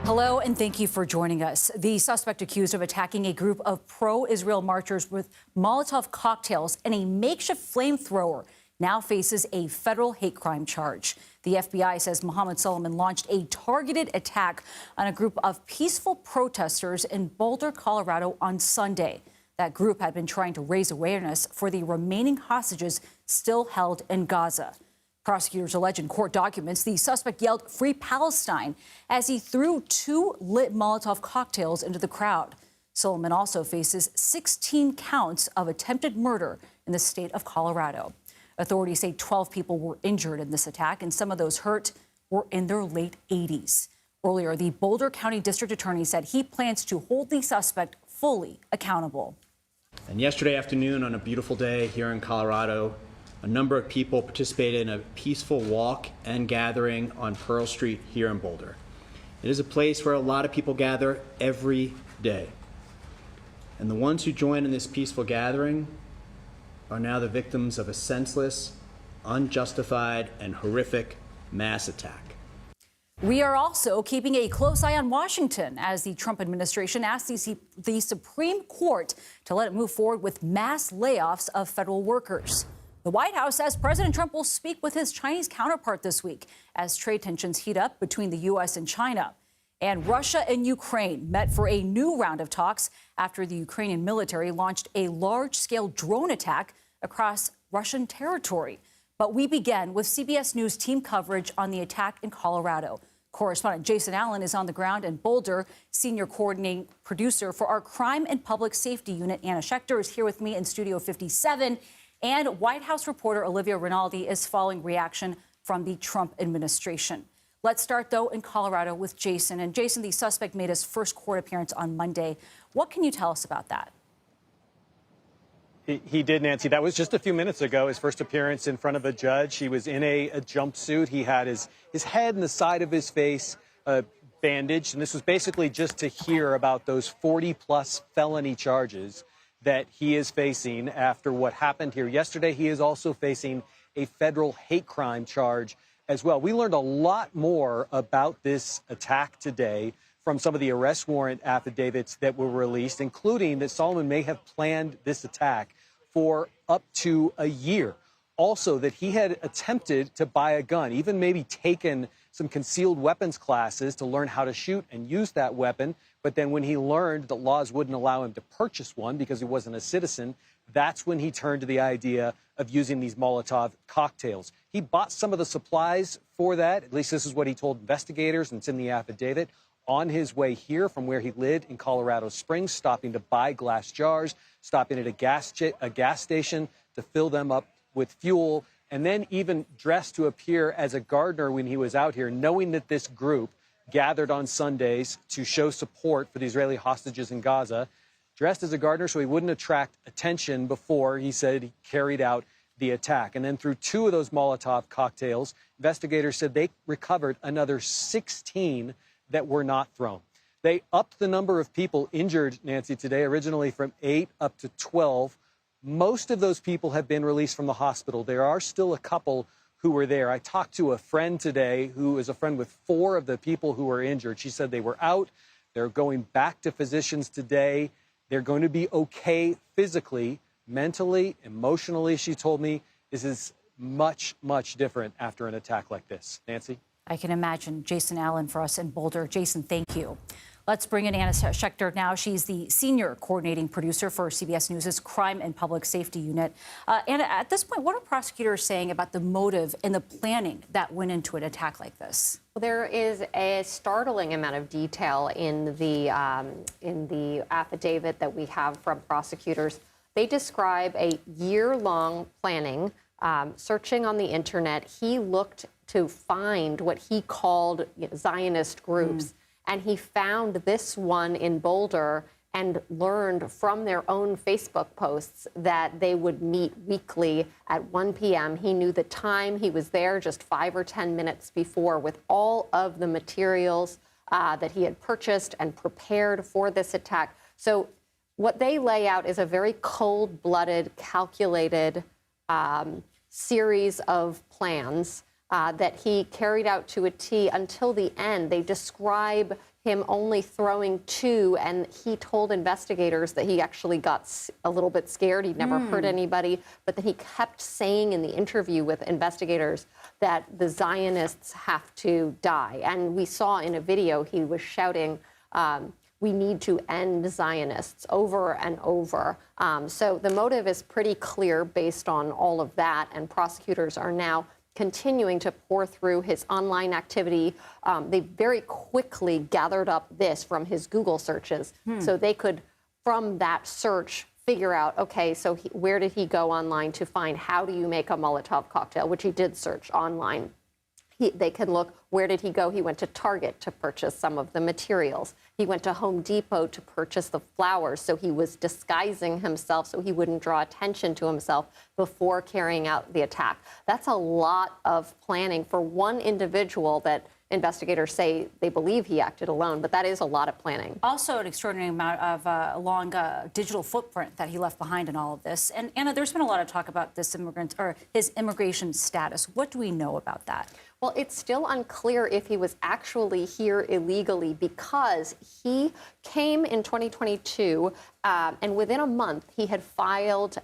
Hello, and thank you for joining us. The suspect accused of attacking a group of pro-Israel marchers with Molotov cocktails and a makeshift flamethrower now faces a federal hate crime charge. The FBI says Mohammed Solomon launched a targeted attack on a group of peaceful protesters in Boulder, Colorado on Sunday. That group had been trying to raise awareness for the remaining hostages still held in Gaza. Prosecutors allege in court documents the suspect yelled "Free Palestine" as he threw two lit Molotov cocktails into the crowd. Solomon also faces 16 counts of attempted murder in the state of Colorado. Authorities say 12 people were injured in this attack, and some of those hurt were in their late 80s. Earlier, the Boulder County District Attorney said he plans to hold the suspect fully accountable. And yesterday afternoon, on a beautiful day here in Colorado, a number of people participated in a peaceful walk and gathering on Pearl Street here in Boulder. It is a place where a lot of people gather every day. And the ones who joined in this peaceful gathering are now the victims of a senseless, unjustified, and horrific mass attack. We are also keeping a close eye on Washington as the Trump administration asks the Supreme Court to let it move forward with mass layoffs of federal workers. The White House says President Trump will speak with his Chinese counterpart this week as trade tensions heat up between the U.S. and China. And Russia and Ukraine met for a new round of talks after the Ukrainian military launched a large-scale drone attack across Russian territory. But we begin with CBS News team coverage on the attack in Colorado. Correspondent Jason Allen is on the ground in Boulder. Senior coordinating producer for our Crime and Public Safety Unit, Anna Schecter, is here with me in Studio 57. And White House reporter Olivia Rinaldi is following reaction from the Trump administration. Let's start, though, in Colorado with Jason. And Jason, the suspect made his first court appearance on Monday. What can you tell us about that? He did, Nancy. That was just a few minutes ago, his first appearance in front of a judge. He was in a jumpsuit. He had his head and the side of his face bandaged. And this was basically just to hear about those 40-plus felony charges that he is facing after what happened here yesterday. He is also facing a federal hate crime charge as well. We learned a lot more about this attack today from some of the arrest warrant affidavits that were released, including that Solomon may have planned this attack for up to a year. Also, that he had attempted to buy a gun, even maybe taken some concealed weapons classes to learn how to shoot and use that weapon. But then when he learned that laws wouldn't allow him to purchase one because he wasn't a citizen, that's when he turned to the idea of using these Molotov cocktails. He bought some of the supplies for that. At least this is what he told investigators, and it's in the affidavit. On his way here from where he lived in Colorado Springs, stopping to buy glass jars, stopping at a gas station to fill them up with fuel, and then even dressed to appear as a gardener when he was out here, knowing that this group gathered on Sundays to show support for the Israeli hostages in Gaza, dressed as a gardener so he wouldn't attract attention before he said he carried out the attack. And then through two of those Molotov cocktails, investigators said they recovered another 16 that were not thrown. They upped the number of people injured, Nancy, today, originally from 8 up to 12. Most of those people have been released from the hospital. There are still a couple who were there. I talked to a friend today who is a friend with 4 of the people who were injured. She said they were out. They're going back to physicians today. They're going to be okay physically, mentally, emotionally, she told me. This is much, much different after an attack like this. Nancy? I can imagine. Jason Allen for us in Boulder. Jason, thank you. Let's bring in Anna Schecter now. She's the senior coordinating producer for CBS News' Crime and Public Safety Unit. Anna, at this point, what are prosecutors saying about the motive and the planning that went into an attack like this? Well, there is a startling amount of detail in the affidavit that we have from prosecutors. They describe a year-long planning, searching on the internet. He looked to find what he called Zionist groups. And he found this one in Boulder and learned from their own Facebook posts that they would meet weekly at 1 p.m. He knew the time. He was there just 5 or 10 minutes before with all of the materials that he had purchased and prepared for this attack. So what they lay out is a very cold-blooded, calculated series of plans that he carried out to a T until the end. They describe him only throwing 2, and he told investigators that he actually got a little bit scared. He'd never hurt anybody, but then he kept saying in the interview with investigators that the Zionists have to die. And we saw in a video he was shouting, we need to end Zionists over and over. So the motive is pretty clear based on all of that, and prosecutors are now continuing to pour through his online activity. They very quickly gathered up this from his Google searches, so they could, from that search, figure out, okay, so where did he go online to find how do you make a Molotov cocktail, which he did search online. They can look, where did he go? He went to Target to purchase some of the materials. He went to Home Depot to purchase the flowers, so he was disguising himself so he wouldn't draw attention to himself before carrying out the attack. That's a lot of planning for one individual that investigators say they believe he acted alone, but that is a lot of planning. Also, an extraordinary amount of long digital footprint that he left behind in all of this. And Anna, there's been a lot of talk about this immigrant or his immigration status. What do we know about that? Well, it's still unclear if he was actually here illegally, because he came in 2022, and within a month he had filed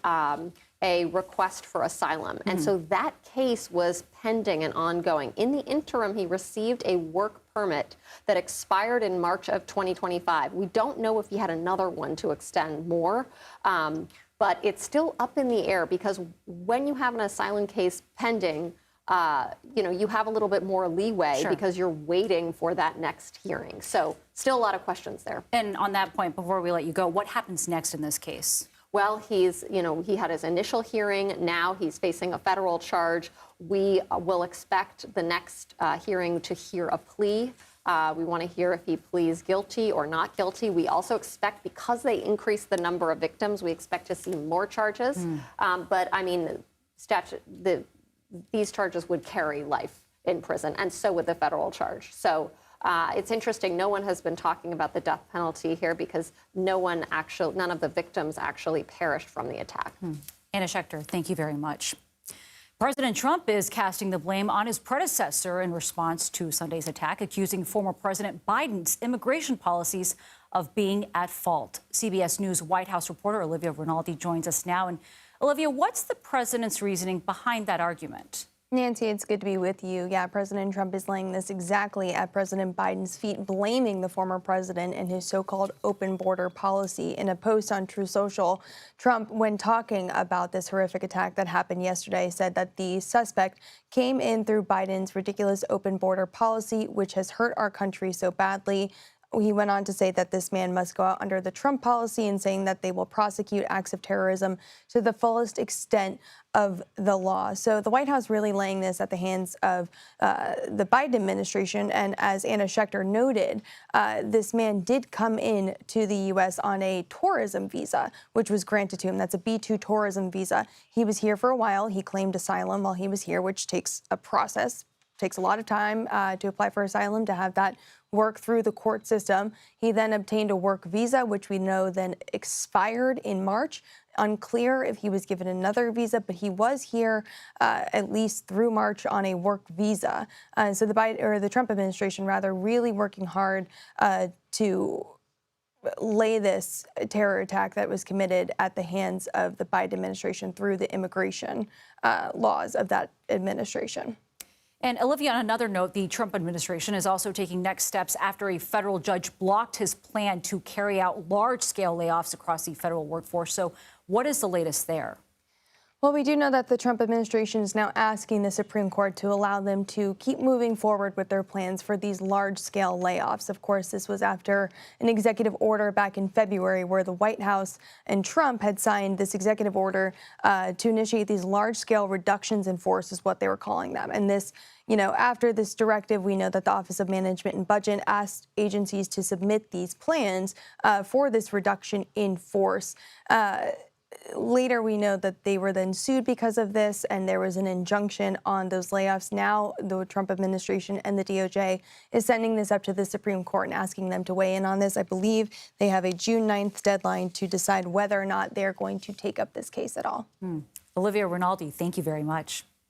a request for asylum. And so that case was pending and ongoing. In the interim, he received a work permit that expired in March of 2025. We don't know if he had another one to extend more, but it's still up in the air, because when you have an asylum case pending, you have a little bit more leeway because you're waiting for that next hearing. So still a lot of questions there. And on that point, before we let you go, what happens next in this case? Well, he had his initial hearing. Now he's facing a federal charge. We will expect the next hearing to hear a plea. We want to hear if he pleads guilty or not guilty. We also expect, because they increased the number of victims, we expect to see more charges. But I mean, these charges would carry life in prison, and so would the federal charge. So it's interesting. No one has been talking about the death penalty here, because none of the victims actually perished from the attack. Anna Schecter, thank you very much. President Trump is casting the blame on his predecessor in response to Sunday's attack, accusing former President Biden's immigration policies of being at fault. CBS News White House reporter Olivia Rinaldi joins us now. And Olivia, what's the president's reasoning behind that argument? Nancy, it's good to be with you. Yeah, President Trump is laying this exactly at President Biden's feet, blaming the former president and his so-called open border policy. In a post on Truth Social, Trump, when talking about this horrific attack that happened yesterday, said that the suspect came in through Biden's ridiculous open border policy, which has hurt our country so badly. He went on to say that this man must go out under the Trump policy, and saying that they will prosecute acts of terrorism to the fullest extent of the law. So the White House really laying this at the hands of the Biden administration. And as Anna Schecter noted, this man did come in to the U.S. on a tourism visa, which was granted to him. That's a B-2 tourism visa. He was here for a while. He claimed asylum while he was here, which takes a process. Takes a lot of time to apply for asylum, to have that work through the court system. He then obtained a work visa, which we know then expired in March. Unclear if he was given another visa, but he was here at least through March on a work visa. So the Trump administration, rather, really working hard to lay this terror attack that was committed at the hands of the Biden administration through the immigration laws of that administration. And Olivia, on another note, the Trump administration is also taking next steps after a federal judge blocked his plan to carry out large-scale layoffs across the federal workforce. So what is the latest there? Well, we do know that the Trump administration is now asking the Supreme Court to allow them to keep moving forward with their plans for these large-scale layoffs. Of course, this was after an executive order back in February where the White House and Trump had signed this executive order to initiate these large-scale reductions in force, is what they were calling them. And this, after this directive, we know that the Office of Management and Budget asked agencies to submit these plans for this reduction in force. Later, we know that they were then sued because of this, and there was an injunction on those layoffs. Now, the Trump administration and the DOJ is sending this up to the Supreme Court and asking them to weigh in on this. I believe they have a June 9th deadline to decide whether or not they're going to take up this case at all. Olivia Rinaldi, thank you very much.